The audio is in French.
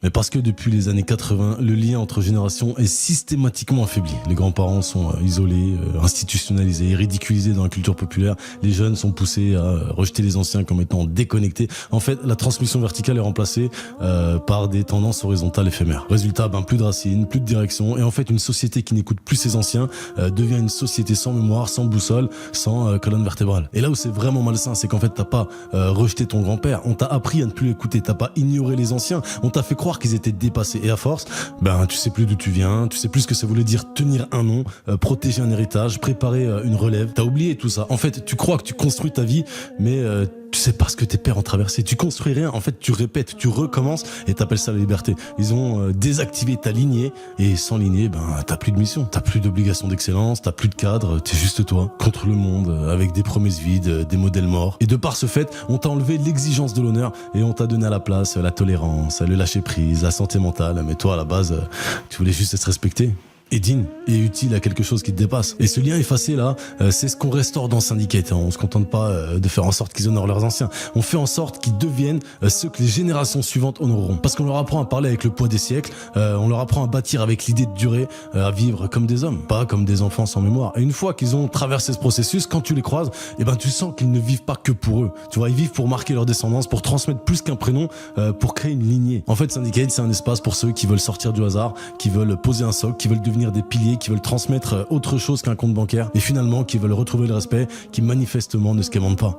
Mais parce que depuis les années 80, le lien entre générations est systématiquement affaibli. Les grands-parents sont isolés, institutionnalisés, ridiculisés dans la culture populaire. Les jeunes sont poussés à rejeter les anciens comme étant déconnectés. En fait, la transmission verticale est remplacée par des tendances horizontales éphémères. Résultat, plus de racines, plus de direction. Et en fait, une société qui n'écoute plus ses anciens devient une société sans mémoire, sans boussole, sans colonne vertébrale. Et là où c'est vraiment malsain, c'est qu'en fait, t'as pas rejeté ton grand-père. On t'a appris à ne plus l'écouter. T'as pas ignoré les anciens. On t'a fait croire qu'ils étaient dépassés. Et à force, tu sais plus d'où tu viens, tu sais plus ce que ça voulait dire tenir un nom, protéger un héritage, préparer une relève. T'as oublié tout ça. En fait, tu crois que tu construis ta vie, mais tu sais pas ce que tes pères ont traversé. Tu construis rien. En fait, tu répètes, tu recommences et t'appelles ça la liberté. Ils ont désactivé ta lignée et sans lignée, t'as plus de mission. T'as plus d'obligation d'excellence, t'as plus de cadre. T'es juste toi, contre le monde, avec des promesses vides, des modèles morts. Et de par ce fait, on t'a enlevé l'exigence de l'honneur et on t'a donné à la place la tolérance, le lâcher prise, la santé mentale. Mais toi, à la base, tu voulais juste être respecté. Et digne et utile à quelque chose qui te dépasse. Et ce lien effacé là, c'est ce qu'on restaure dans Syndicate. On se contente pas de faire en sorte qu'ils honorent leurs anciens. On fait en sorte qu'ils deviennent ceux que les générations suivantes honoreront. Parce qu'on leur apprend à parler avec le poids des siècles, on leur apprend à bâtir avec l'idée de durer, à vivre comme des hommes, pas comme des enfants sans mémoire. Et une fois qu'ils ont traversé ce processus, quand tu les croises, tu sens qu'ils ne vivent pas que pour eux. Tu vois, ils vivent pour marquer leur descendance, pour transmettre plus qu'un prénom, pour créer une lignée. En fait, Syndicate, c'est un espace pour ceux qui veulent sortir du hasard, qui veulent poser un socle, qui veulent devenir des piliers, qui veulent transmettre autre chose qu'un compte bancaire et finalement qui veulent retrouver le respect qui manifestement ne se quémande pas.